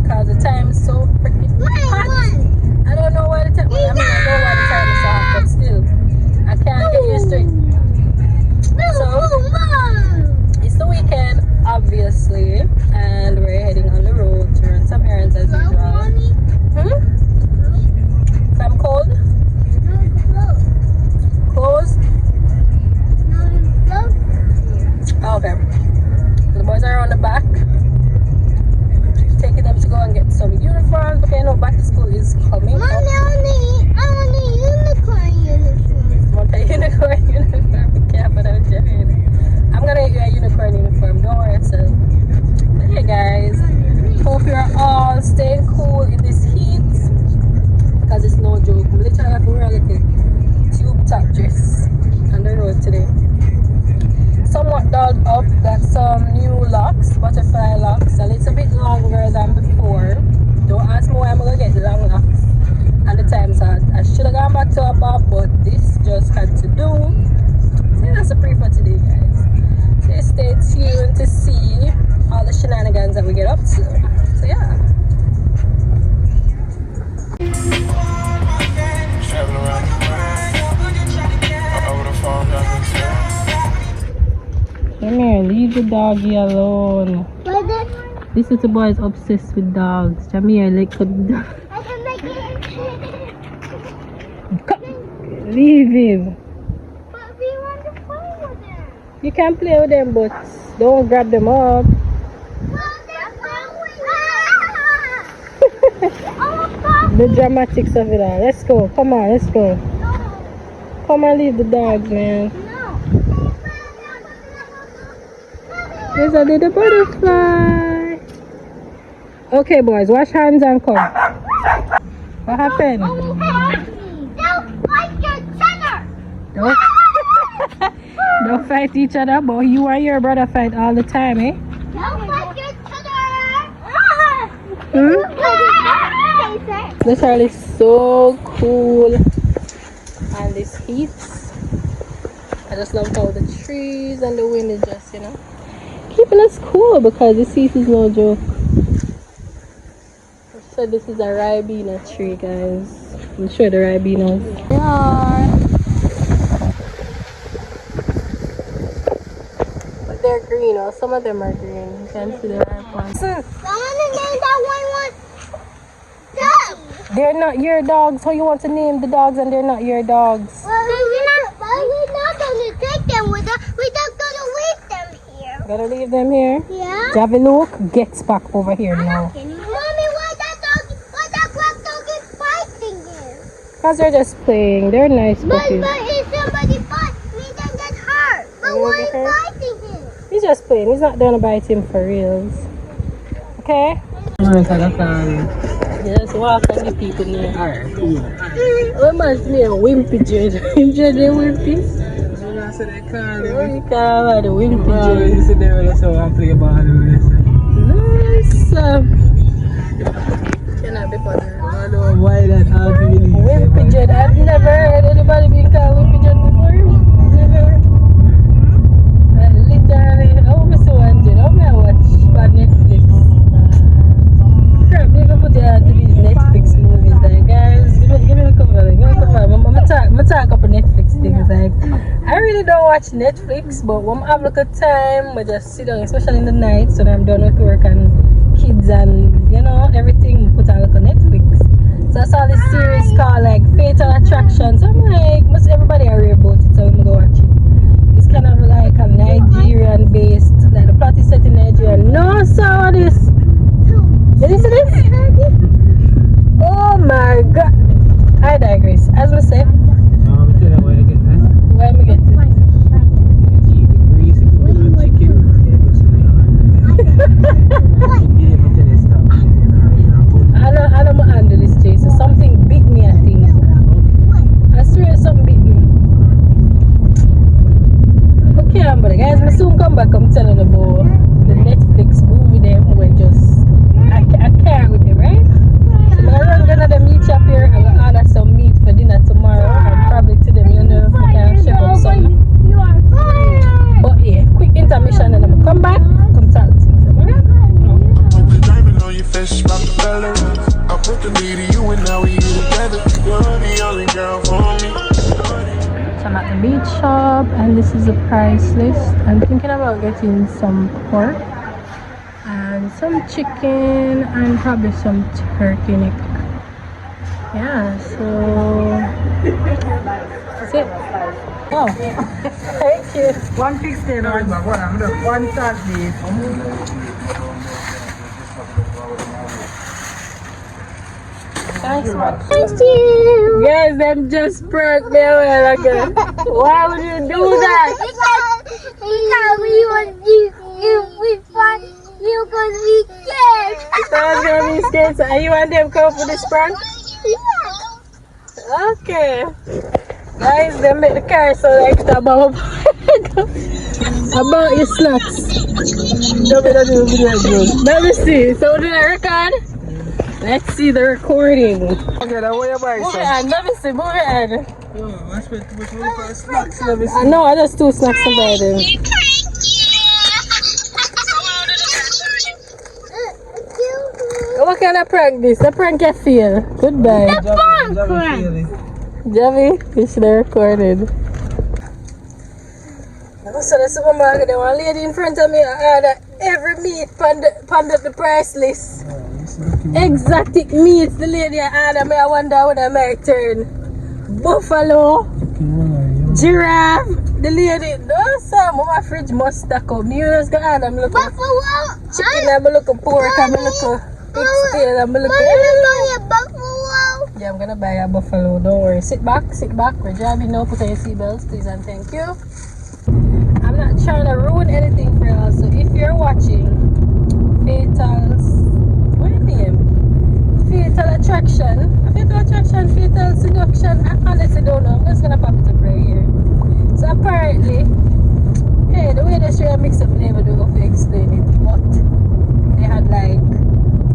because the time is so freaking hot. I don't know why the time. Well, I mean, I know why the time is so hot, but still, I can't get used to it. So it's the weekend, obviously, and we're heading on the road to run some errands as usual. If I'm cold? Clothes? Okay. The boys are on the back, taking them to go and get some uniforms. Okay, no, back to school is coming. Mommy, I want a unicorn uniform. Want a unicorn uniform? Be careful out your head. I'm gonna get you a unicorn uniform, don't worry yourself. But hey guys, hope you're all staying cool in this heat, because it's no joke. I'm literally have to wear like a tube top dress on the road today. Somewhat dolled up, got some new locks, butterfly locks, a little bit longer than before. Don't ask me why I'm gonna get long locks and the time's hot. I should have gone back to a bob, but this just had to do. So that's a pre for today, guys. So stay tuned to see all the shenanigans that we get up to. So yeah. Come here, leave the doggy alone. This little boy is obsessed with dogs. Jamaica, like the dog. Leave him. But we want to play with them. You can play with them, but don't grab them up. The dramatics of it all. Let's go. Come on, let's go. Come and leave the dogs, man. There's a little butterfly. Okay, boys, wash hands and come. What happened? Don't fight each other. Don't fight each other, but you and your brother fight all the time, eh? Don't fight each other. Hmm? This earl is so cool, and this heat. I just love how the trees and the wind is just, you know, keeping us cool, because this heat is no joke. So this is a ribena tree, guys. I'll show you the ribenas. They are. But they're green. Well, some of them are green. You can see the ripe ones. I want to name that one dog. They're not your dogs. How you want to name the dogs and they're not your dogs? Well, we're not going to take them with us. We're just going to leave them here. Gotta leave them here? Yeah. Javilook gets back over here now. Mommy, why that black dog is fighting him? Because they're just playing. They're nice puppies. But if somebody bites, we can get hurt. But why are you fighting him? He's just playing. He's not gonna bite him for reals. Okay? Just walk and the people near. Alright, cool. Reminds me of Wimpy Jed. You Jed the Wimpy? So they call What do you call the Wimpy you Jed? sit there with us, so I play ball with us. Nice. Cannot be funny. I don't know why that hard to believe. Wimpy Jed. I've never heard anybody being called Wimpy Jed before. Never. Literally, how me see one Jed? How me I watch on Netflix? Crap, they even put it on to these Netflix movies. Like, guys, give me the cover. Give me the cover. I'm talk up on Netflix things. Like, I really don't watch Netflix, but when I have a good time, I just sit down, especially in the nights when I'm done with work and kids and, you know, everything, put on like a Netflix. So I saw this series called like Fatal Attraction. So I'm like, must everybody are about it, so I'm gonna go watch it. It's kind of like a Nigerian based, like the plot is set in Nigeria. No, saw this. Did you see this? Oh my god. I digress. As we say. Where am I getting? I don't handle this, Jay. So something beat me, I think. I swear something beat me. Okay, but guys, I soon come back. I'm telling about the Netflix movie them when just I can't with them, right? So I'm gonna run them meet up here. I'm gonna order some meat for dinner tomorrow and probably to them, you know, if I can ship up some. But yeah, quick intermission and I'm gonna come back, come talk to you. Alright? to me to you, and now we here together. You're the only girl for me. So I'm at the meat shop and this is the price list. I'm thinking about getting some pork and some chicken and probably some turkey neck. Yeah, so that's it. Oh, thank you. 116 one salt beef. Thanks, man. Thank you. Guys, them just pranked me a while ago. Why would you do that? Because we want you fun. You gonna be scared. So I was gonna be scared. So are you and them come for this prank? Yeah. Okay. Guys, they make the car so extra about your snacks. Let me see. So do I record? Let's see the recording. Okay, now where you buy Move some? it on, let me see, move it on. Oh, I spent too much money for snacks. Let me see. I know, I just 2 snacks to buy them. What kind of prank this? The prank I feel. Goodbye. Javi, you should have recorded. So the supermarket, there one lady in front of me ordered every meat on the price list. Exotic meats, the lady I ordered me, I wonder when I might turn. Buffalo, giraffe, the lady, no some of my fridge must stack up. You just go order, I'm looking chicken, I'm looking pork, I'm looking pig tail, I'm looking. Buffalo. Yeah, I'm gonna buy a buffalo, don't worry. Sit back, we're driving now, put on your seatbelts, please and thank you. I'm not trying to ruin anything for y'all, so if you're watching Fatal Attraction, Fatal Seduction, I honestly don't know, I'm just gonna pop it up right here. So apparently, hey, the way they show you mix up, they never do to explain it, but they had like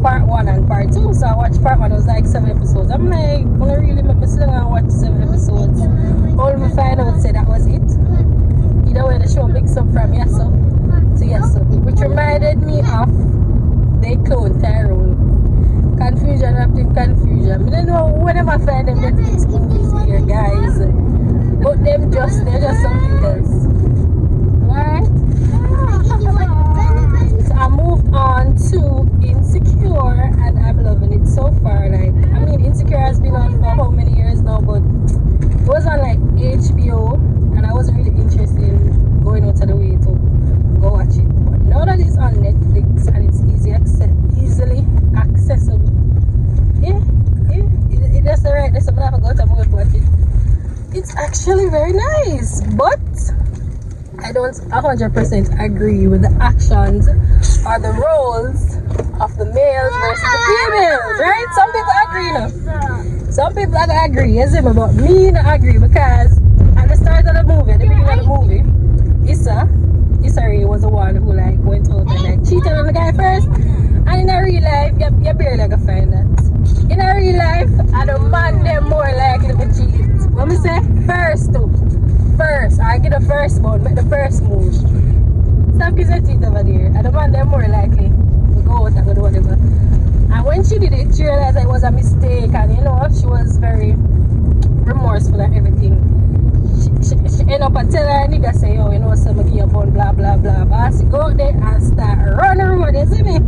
part 1 and part 2, so I watched part 1, it was like 7 episodes. I'm like, gonna really make me sit down and watch 7 episodes. All we find out say that was it. Either way, the show mix up from yes so to yes so, which reminded me of they clone Tyrone. Confusion after confusion. I don't know when I find them Netflix movies here, guys. But they're just something else. Alright? So I moved on to Insecure and I'm loving it so far. Like, I mean, Insecure has been on for how many years now, but it was on like HBO and I wasn't really interested in going out of the way to go watch it. But now that it's on Netflix and it's easily accessible, it's just alright. There's something I forgot to watch it. It's actually very nice, but I don't 100% agree with the actions or the roles of the males versus the females, right? Some people agree now. Some people agree, yes, but me not agree because at the start of the movie, at the beginning of the movie, Issa was the one who like went out and like cheated on the guy first. And in a real life, you barely gonna find that. In a real life, I don't man them more likely to cheat. What me say? First, I get the first one, make the first move. Stop kissing teeth over there. I don't man them more likely to go out and go do whatever. And when she did it, she realized it was a mistake, and you know, she was very remorseful and everything. She ended up and tell her nigga say, oh, you know, somebody give up on blah blah blah. But she go out there and start running around, you see me?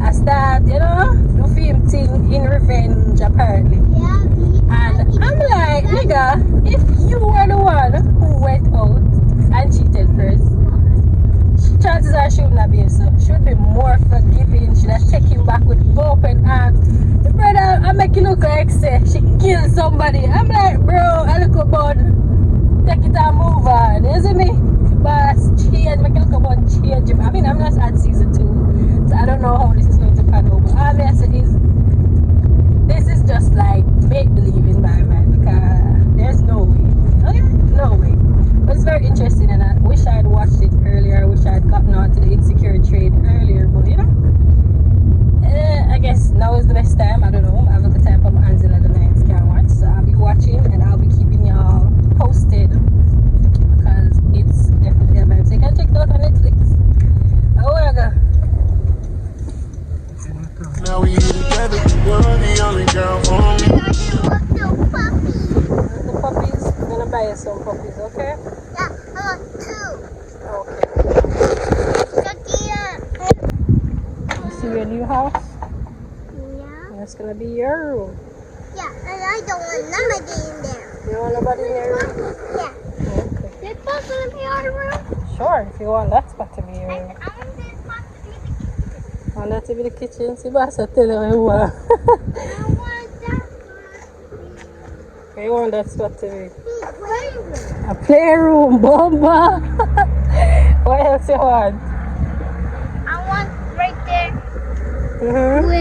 I start, you know, do film thing in revenge apparently. And I'm like, nigga, if you were the one who went out and cheated first, chances are she wouldn't have been so. She would be more forgiving. She'd have checked him back with open arms. The brother, I'm making look like say she killed somebody. I'm like, bro, I look about take it and move on. You see me? But change, make it look about change. I mean, I'm not at season 2, so I don't know how this is going to pan out. But all I say is, this is just like make believe in my mind because there's no way. Okay? No way. But it's very interesting and I wish I had watched it earlier. I wish I had gotten on to the Insecure trade earlier, but you know, I guess now is the best time. I don't know. I have a time for my hands in the nights can't watch, so I'll be watching and I'll be keeping y'all posted because it's definitely a vibe. So you can check it out on Netflix. Oh, I go. Now we here together. weather. You're the only girl for me. The puppies? I'm gonna buy you some puppies, okay? Yeah, I want 2. You see your new house? Yeah. That's gonna be your room. Yeah, and I don't want nobody in there. You don't want nobody in your room? Yeah. Okay. This supposed to be our room? Sure, if you want that spot to be your room. I want this spot to be the kitchen. Want that to be the kitchen? See, boss, I tell you what you want. I want that spot. You want that spot to be? Playroom. A playroom, bomba. What else you want? I want right there. Mm-hmm. Well,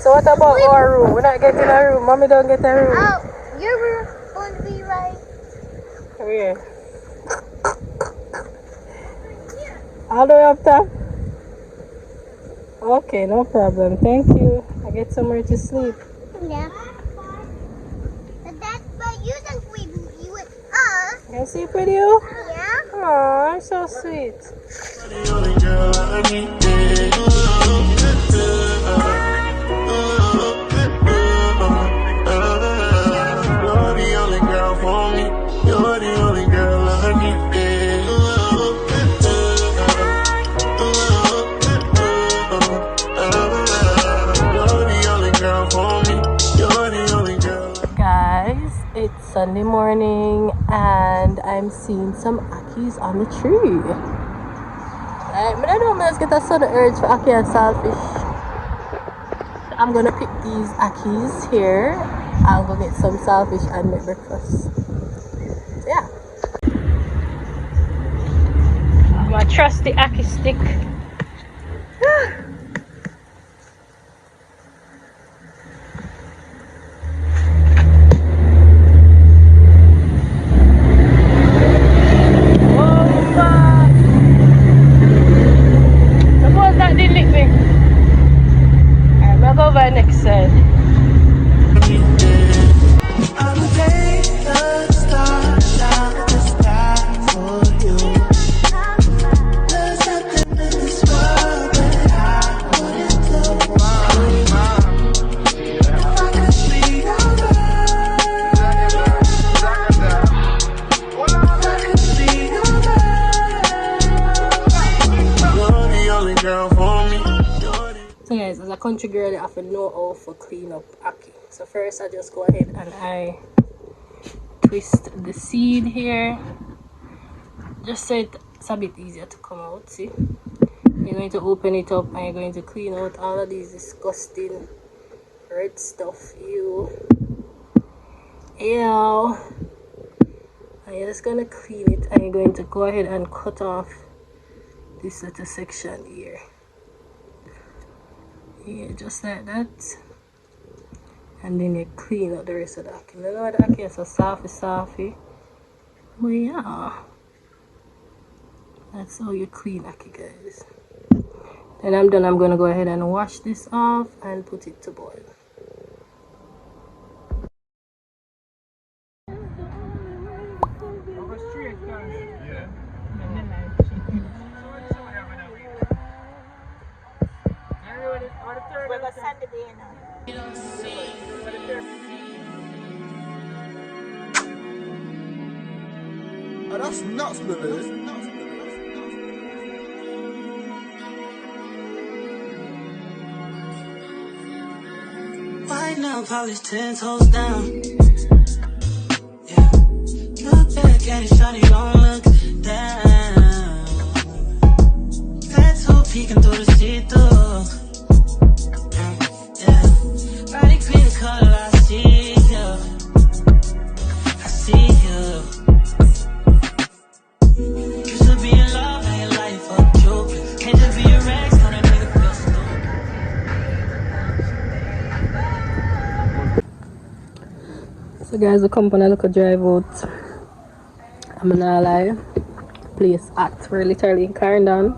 So what about our room? We're not getting a room. Mommy don't get a room. oh, your room's going to be right Where? here. All the way up top? Okay, no problem. Thank you. I get somewhere to sleep. Yeah. But you can sleep with us. Can I sleep with you? Yeah. Aw, you're so sweet. You're the only girl I need. You're the only girl for me. You're the only girl I need. You're the only girl for me. You're the only girl. Guys, it's Sunday morning and I'm seeing some akis on the tree. But I don't just get a sudden urge for aki and saltfish. I'm gonna pick these akis here. I'll go get some saltfish and make breakfast. So yeah. My trusty aki stick. Suppose that didn't lick me. Alright, I'll go over next side. I'll take the stars out of the sky for you. There's nothing in this world that I wouldn't do. If I could be your love, if I could be your love. You're the only girl for me. So guys, as a country girl, you have to know how to clean up aki. So first I just go ahead and I twist the seed here. Just so it's a bit easier to come out, see? You're going to open it up and you're going to clean out all of these disgusting red stuff. Ew. And you're just gonna clean it and you're going to go ahead and cut off this little section here. Yeah, just like that. And then you clean up the rest of the aki. You know the aki is so soft. But yeah. That's how you clean aki, guys. Then I'm done. I'm gonna go ahead and wash this off and put it to boil. Oh, that's nuts, brothers. Right now, polish 10 toes down. Yeah. Look back at it, shawty, don't look down. Tattoo peeking through the see-through. Yeah. Body green color, I see you. I see you. Used to be in love, now your life a joke. Hate to be your ex, now that nigga feel stupid. So guys, the company look a drive out. I'm not lie. Place hot. We're literally in Clarendon.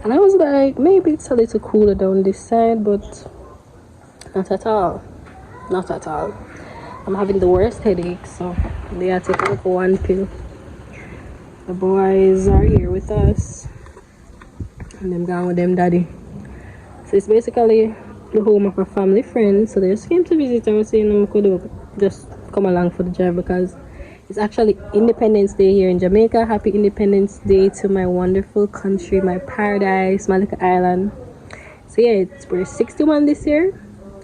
And I was like, maybe it's a little cooler down this side, but not at all. Not at all. I'm having the worst headache, so they are taking like one pill. The boys are here with us. And them gone with them daddy. So it's basically the home of a family friend. So they just came to visit and I was saying I could just come along for the drive because it's actually Independence Day here in Jamaica. Happy Independence Day to my wonderful country, my paradise, my little island. So yeah, we're 61 this year.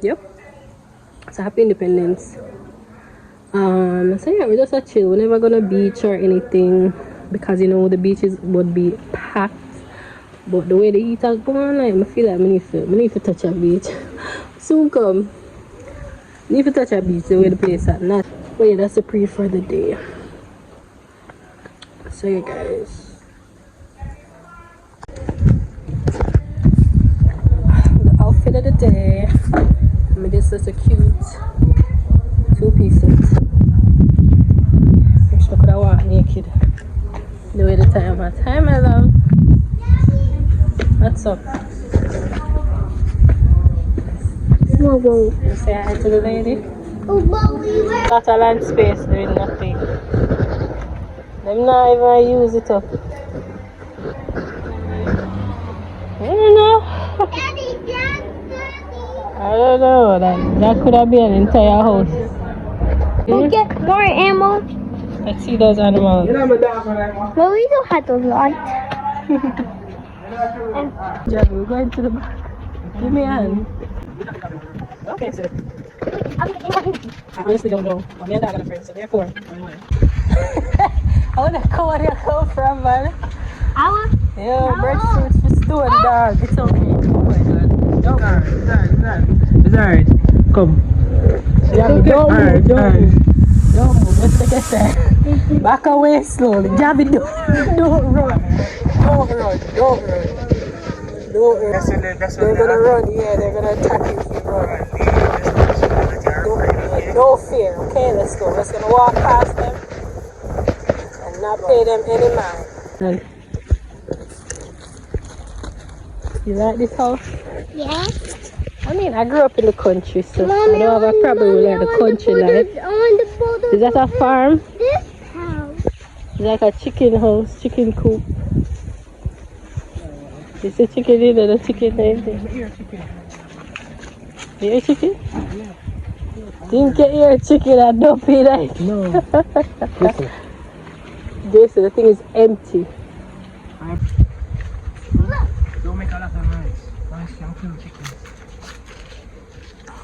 Yep. So happy Independence. So yeah, we're just a chill. We're never gonna beach or anything because you know the beaches would be packed. But the way the heat has gone, like, I feel like I need to touch a beach. Soon come. Need to touch a beach the way the place at not. But yeah, that's the pre for the day. So yeah guys. The outfit of the day. I mean this is a cute 2-piece set. Wish I could have walked naked. The way the time at. Hi my love. What's up? Whoa, whoa. You say hi to the lady? Not a land space doing nothing. Them not even use it up. I don't know. I don't know. That could have been an entire house. We'll get more ammo. Let's see those animals. But we don't have those lights. Javi, we're going to the back. Give me a hand. Okay, sir. I honestly don't know. My and dad got a friend, so therefore. I want to go where you come from, man. Yeah, breadfruits for store, dog. It's okay. Oh my god. Don't. It's alright. Come. Javi, don't move. Don't move. Let's take a step. Back away slowly. Javi, don't run. Don't run. Don't run. They're gonna run, yeah, they're gonna attack you if you run. No fear, okay, let's go. We're just gonna walk past them and not pay them any mind. You like this house? Yeah. I mean, I grew up in the country, so I don't have a problem with like the country life. Is that a farm? This house. It's like a chicken house, chicken coop. Is the chicken in there? The chicken there? The ear chicken? Yeah. Didn't get ear chicken and don't pay that. No. Jason, the thing is empty. Don't make a lot of noise. Noise can kill chickens.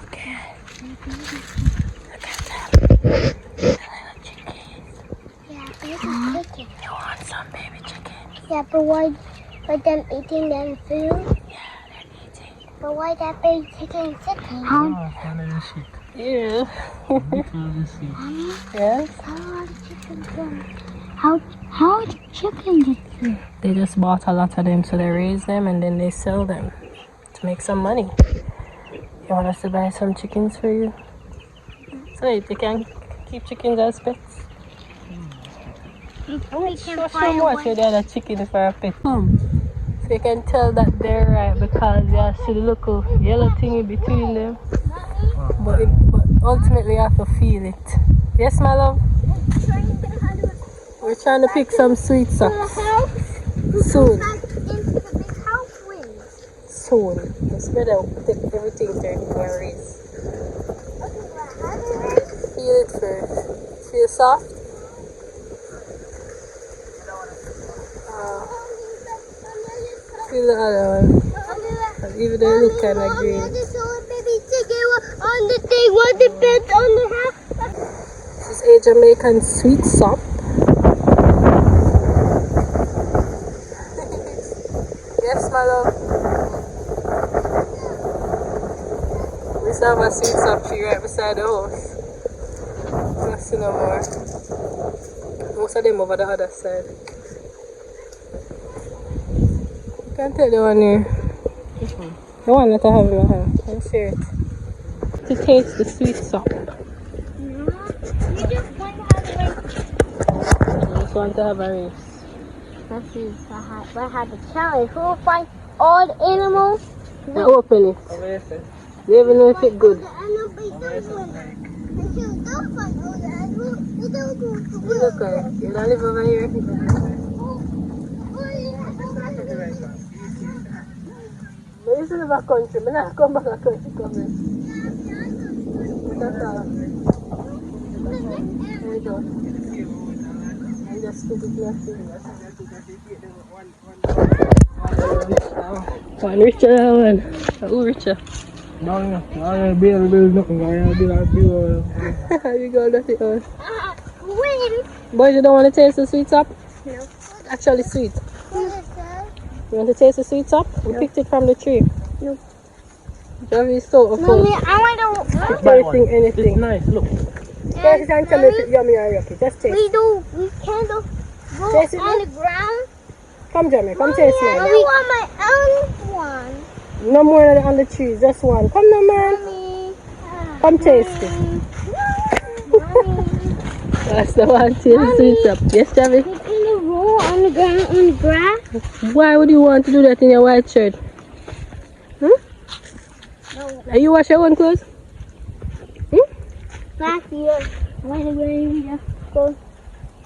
Okay. Look at them. The little chickens. Yeah, there's a chicken. You want some baby chicken? Yeah, but why them eating them food? Yeah, they're eating. But why that baby chicken sitting? Yeah. Mommy, Yes? how are the chickens doing? How are the chickens doing? They just bought a lot of them, so they raise them and then they sell them to make some money. You want us to buy some chickens for you? So you can keep chickens as pets? Show what you did a chicken for a pet. So you can tell that they're right because you see the little yellow thingy between them. But ultimately you have to feel it. Yes, my love? We're trying to pick some sweet socks. Soon. Soon. Just better take everything there in your race. Feel it first. Feel soft? Feel the other one. Even though they look kind of green. On the thing, what depends on the house. This is a Jamaican sweet sop. Yes, my love. We still have a sweet sop tree right beside the house. Don't see no more. Most of them over the other side. You can take the one here. The one that I have in my hand. Let me see it. To taste the sweet sop. You just want to have a race. I just want to have a race. This is we have a challenge. Who will find all the animals? Now open it. They even know if it's good. Look, You look like you don't live over here. But this is a country. I'm not come back a country coming. That's all. There you go. And just stick it to your fingers. One richer than one. Who richer? No, build nothing. I build. How you go dirty house? Win. Boys, you don't want to taste the sweet top? No. Actually sweet. What is that? You want to taste the sweet top? We picked it from the tree. No. Javi is so full. Mommy, I want to. Tasting anything. It's nice, look. Taste it and tell me if it's yummy or yucky. Just taste. We can't go Taste it, on the ground. Come, Jamie, come Mommy, taste I mine. don't want my own one. No more than on the tree, just one. Come now, man. Mommy. Come taste it. Mommy. That's the one. Taste the sweet top. Yes, Javi? You can roll on the ground on the grass. Why would you want to do that in your white shirt? Hmm? No. Are you wash your own clothes? Last year, when we just go,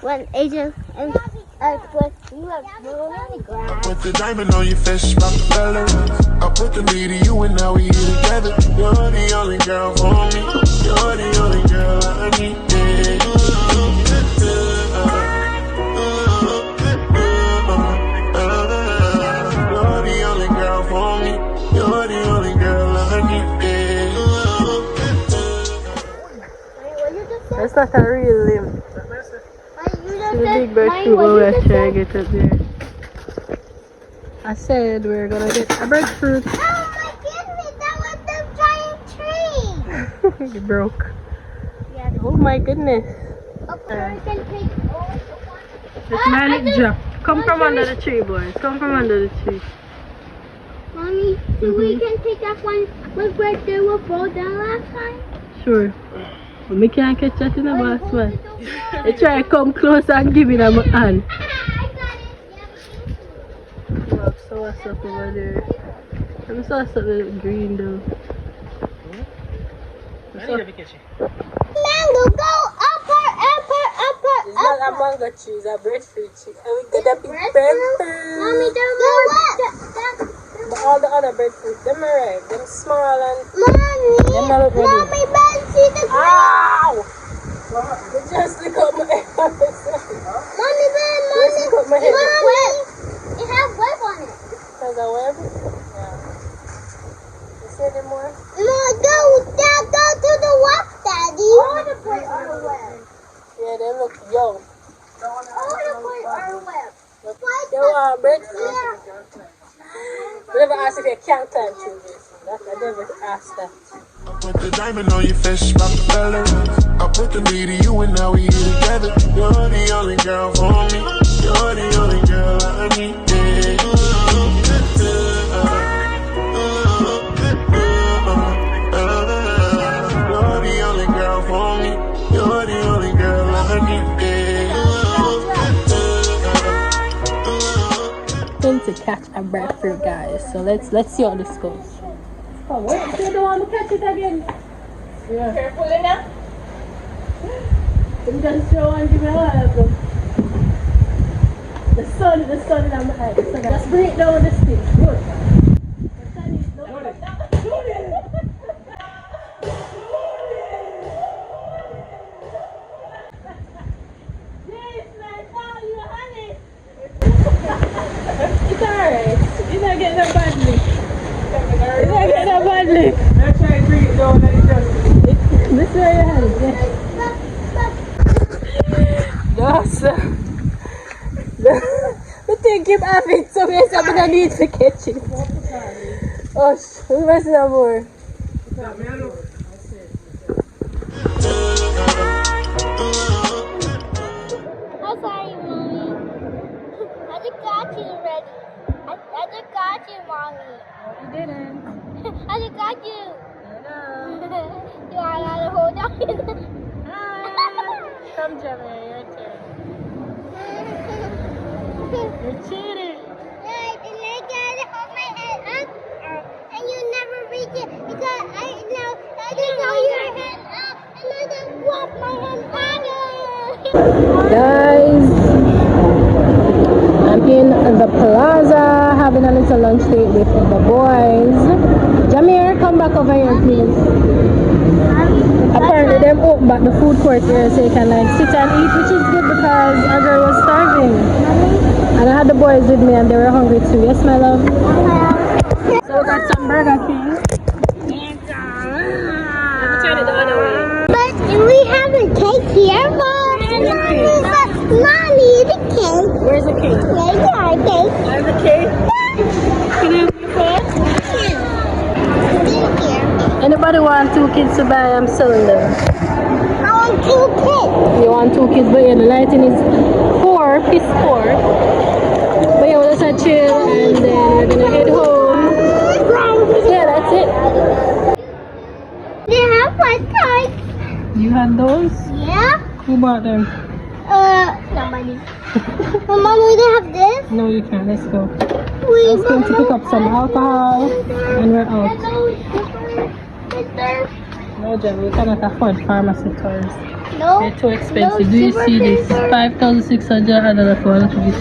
when Asia and Earthquake, we were rolling on the grass. Put the diamond on your fist, pop the color. I put the me to you and now we here together. You're the only girl for me. You're the only girl I need. You're the only girl for me. You're the only girl I need. That's not a real limb. See the big breadfruit we're trying to get up there. I said we're gonna get a breadfruit. Oh my goodness, that was the giant tree. You broke. Yeah. Oh my goodness. Okay, we can take all the one. Just man it drop. Come from under the tree, boys. Come from under the tree. Mommy, so we can take that one where they will fall down last time? Sure. But me can't catch that in the boss, man. They try to come close and give me them a hand. I got it. Wow, so what's up over there? I'm so what's up with green though. Mango, go upper. It's not a mango tree, it's a breadfruit tree. And we got a big breadfruit. Mommy, they're But all the other breadfruit, them are right. Them small and... Mommy, not ready. Mommy, man, see the Ow! You just look at my head. Mommy, man, Let's look at my head. Mommy, it has web on it. Has a web? Yeah. You see any more? No, go to the web, Daddy. I want to play on the web. Yeah, they look young. I want to play on the web. They want breadfruit. We never asked if you can't climb through this. I never asked that. I put the diamond on your fist, pop the color. I put the me to you and now we here together. You're the only girl for me. You're the only girl I need. You're the only girl for me. You're the only girl I need. To catch a breadfruit, guys. So let's see how this goes. Oh wait, you don't want to catch it again. Yeah. Careful enough. I'm just throw and give me a while. The sun in my eye. So just bring it down the stick. Good. It's alright. You're not getting that badly. You're not getting that badly. Let's try and bring it down and it just... This way your hand. No, sir. We think him have it, so we don't need to catch it. Oh, we must have more. I'm sorry, Mommy. I just got you already. I just got you, Mommy. You didn't. I just got you. Hello. Do I gotta hold on? Come, Jamie, your turn. You're cheating. Right, and I gotta hold my head up, and you never reach it because I just hold your head up, and I just walk my head back. Guys, I'm in the plaza having a little lunch date with the boys. Jamir, come back over here, please. Apparently, they've opened back the food court here so you can like sit and eat, which is good because our girl was starving. And I had the boys with me and they were hungry too. Yes, my love? So we got some Burger King. Turn it the other way. But we have a cake here, Mom. Mommy, the cake. Where's the cake? There's our cake. Where's the cake? Can I have your phone? Here. Anybody want 2 kids to buy? I'm selling them. I want 2 kids. You want 2 kids, but yeah, the lighting is 4, piece 4. But yeah, we'll just chill and then we're gonna head home. Yeah, that's it. They have my toys. You had those? Yeah. Who bought them? Nobody. Mom, we don't have this. No, you can't. Let's go. We I was going to pick up some alcohol and we're out. No, Jen, we cannot afford pharmacy toys. No. They're too expensive. Do you see this? 5,600 $1 for a little bit.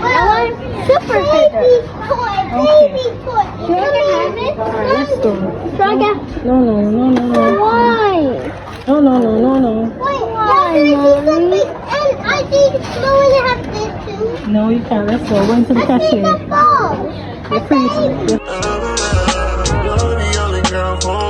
I want super baby toy. Baby toy. You can have it. Alright, let's go. Draga. No. Why? No. Wait, why? And I think no one have this too. No, you can't. Let's go. Going to the cashier. The ball. You're free. You're the only girl for me.